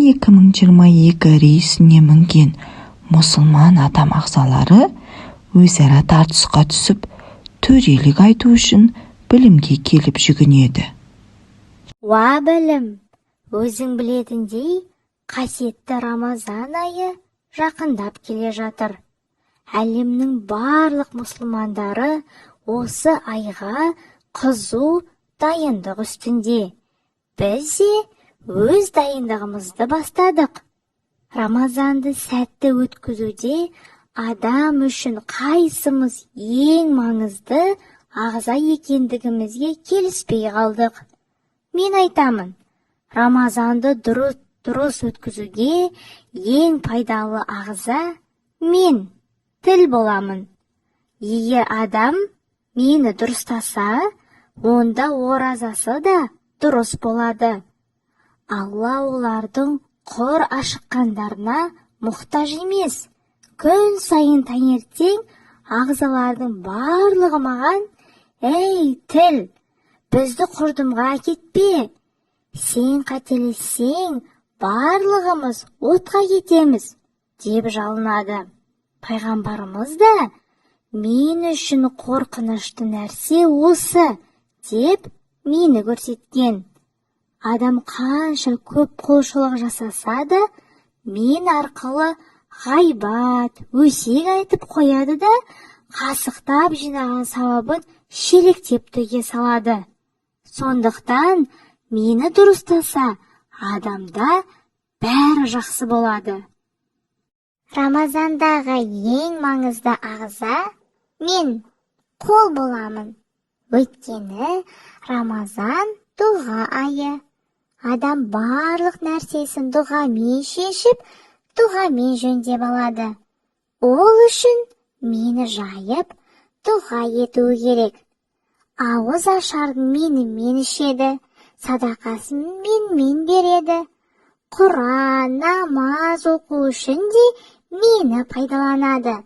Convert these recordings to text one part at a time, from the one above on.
2022 рейсіне мінген мұсылман адам ағзалары өзара тартысқа түсіп, төрелік айту үшін білімге келіп жүгінеді. Уа білім, өзің білетіндей, қасиетті Рамазан айы жақындап келе жатыр. Әлемнің барлық мұсылмандары осы айға қызу дайындық үстінде. Біз де өз дайындығымызды бастадық. Рамазанды сәтті өткізуде адам үшін қайсымыз ең маңызды ағза екендігімізге келіспей қалдық. Мен айтамын, Рамазанды дұрыс өткізуге ең пайдалы ағза мен, тіл боламын. Егер адам мені дұрыстаса, онда оразасы да дұрыс болады. Алла олардың құр ашыққандарына мұқтаж емес. Күн сайын таңертең ағзалардың барлығы маған: «Ей, тіл, бізді құрдымға кетпе. Сен қателессең, барлығымыз отқа кетеміз», деп жалынады. Пайғамбарымыз да: «Мен үшін қорқынышты нәрсе осы», деп мені көрсеткен. Адам қанша көп құлшылық жасаса да, мен арқылы ғайбат, өсек айтып қояды да, қасықтап жинаған сауабын шелектеп төге салады. Сондықтан мені дұрыстаса, адамда бәрі жақсы болады. Рамазандағы ең маңызды ағза мен, қол боламын. Өйткені Рамазан дұға айы. Адам барлық нәрсесін дұғамен шешіп, дұғамен жөндеп алады. Ол үшін мені жайып, дұға етуі керек. Ауыз ашардың менімен ішеді, садақасын менімен береді. Құран, намаз оқу үшін де мені пайдаланады.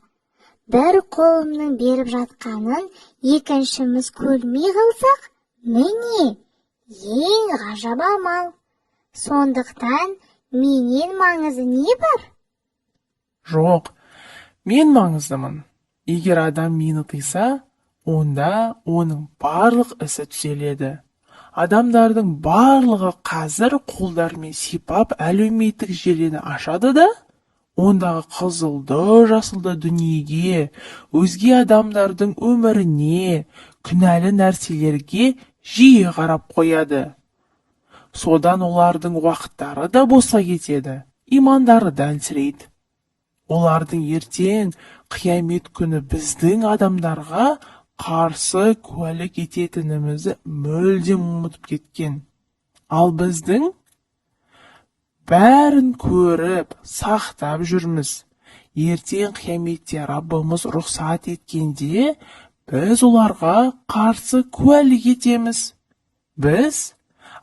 Бір қолымның беріп жатқанын екіншіміз көрмей қалсақ, міне, ең ғажап амал. Сондықтан менен маңызы не бар? Жоқ, мен маңыздымын. Егер адам мені тыйса, онда оның барлық ісі түзеледі. Адамдардың барлығы қазір қолдарымен сипап әлеуметтік желіні ашады да, ондағы қызылды, жасылды дүниеге, өзге адамдардың өміріне, күнәлі нәрселерге жиі қарап қояды. Содан олардың уақыттары да босқа кетеді, имандары да әлсірейді. Олардың ертең қиямет күні біздің адамдарға қарсы куәлік ететінімізді мүлдем ұмытып кеткен. Ал біздің бәрін көріп, сақтап жүрміз. Ертең қияметте Раббымыз рұқсат еткенде, біз оларға қарсы куәлік етеміз. Біз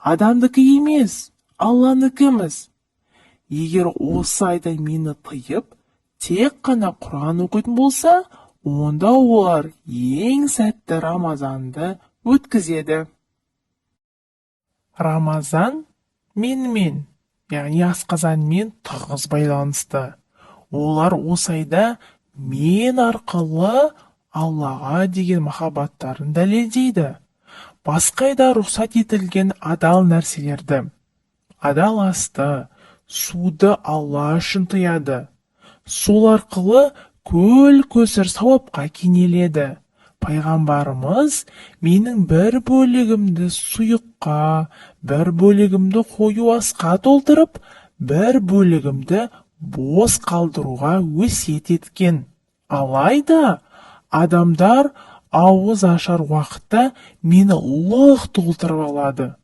адамдікі емес, Алланыкіміз. Егер осы айда мені тыйып, тек қана Құран оқитын болса, онда олар ең сәтті Рамазанды өткізеді. Рамазан менімен, яғни асқазанмен тығыз байланысты. Олар осы айда мен арқылы Аллаға деген махаббаттарын дәлелдейді. Басқа айда рұқсат етілген адал нәрселерді, адал асты, суды Алла үшін тыяды. Сол арқылы көл-көсір сауапқа кенеледі. Пайғамбарымыз: «Менің бір бөлігімді сұйыққа, бір бөлігімді қою асқа толтырып, бір бөлігімді бос қалдыруға өсиет еткен». Алайда адамдар ауыз ашар уақытта мені лық толтырып алады.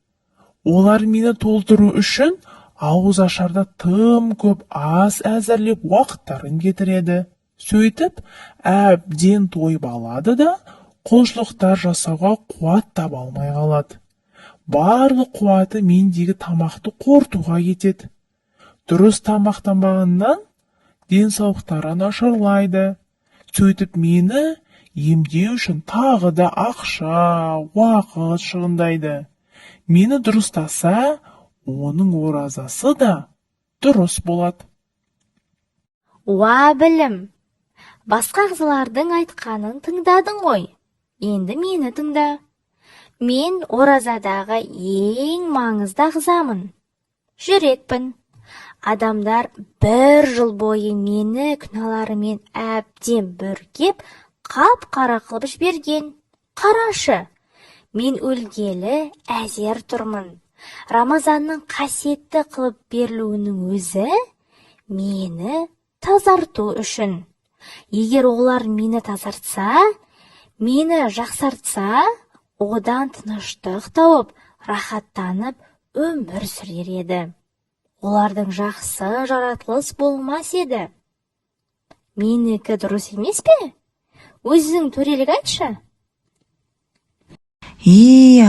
Олар мені толтыру үшін ауыз ашарда тым көп ас әзірлеп уақыттарын кетіреді. Сөйтіп, әбден тойып алады да, құлшылықтар жасауға қуат таба алмай қалады. Барлық қуаты мендегі тамақты қорытуға кетеді. Дұрыс тамақтанбағаннан денсаулықтары нашарлайды. Сөйтіп мені емдеу үшін тағы да ақша, уақыт шығындайды. Мені дұрыстаса, оның оразасы да дұрыс болады. Уа білім, басқа ағзалардың айтқанын тыңдадың ғой. Енді мені тыңда. Мен оразадағы ең маңызды ағзамын. Жүрекпін. Адамдар 1 жыл бойы мені күнәларымен әбден бүркеп, қап-қара қылып жіберген. Қарашы, мен өлгелі әзер тұрмын. Рамазанның қасиетті қылып берілуінің өзі мені тазарту үшін. Егер олар мені тазартса, мені жақсартса, одан тыныштық тауып, рахаттанып өмір сүрер еді. Олардың жақсы жаратылыс болмас еді. Менікі дұрыс емес пе? Өзің төрелік айтшы.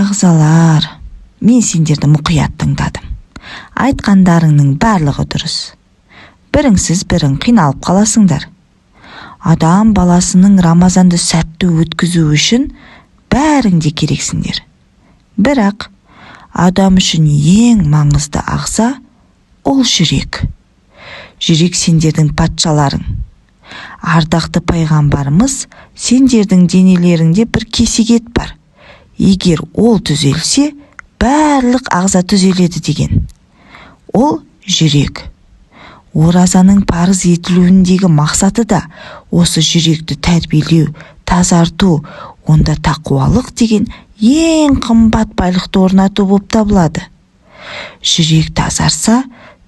Ағзалар, мен сендерді мұқият тыңдадым. Айтқандарыңның барлығы дұрыс. Біріңсіз бірің қиналып қаласыңдар. Адам баласының Рамазанды сәтті өткізу үшін бәріңде керексіңдер. Бірақ адам үшін ең маңызды ағза ол жүрек. Жүрек сендердің патшаларың. Ардақты пайғамбарымыз, сендердің денелеріңде бір кесек бар. Егер ол түзелсе, барлық ағза түзеледі деген. Ол жүрек. Оразаның парыз етілуіндегі мақсаты да осы жүректі тәрбиелеу, тазарту, онда тақуалық деген ең қымбат байлықты орнату болып табылады. Жүрек тазарса,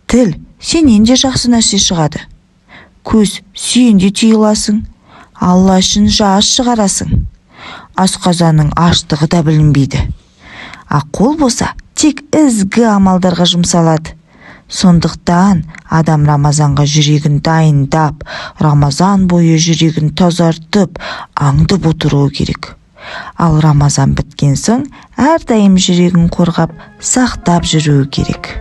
тіл сенен де жақсы нәрсе шығады. Көз сүйенде түйіласың, Алла үшін жас шығарасың. Асқазанның аштығы да білінбейді. Қол болса, тек ізгі амалдарға жұмсалады. Сондықтан адам Рамазанға жүрегін дайындап, Рамазан бойы жүрегін тазартып, аңдып отыруы керек. Ал Рамазан біткен соң, әрдайым жүрегін қорғап, сақтап жүруі керек.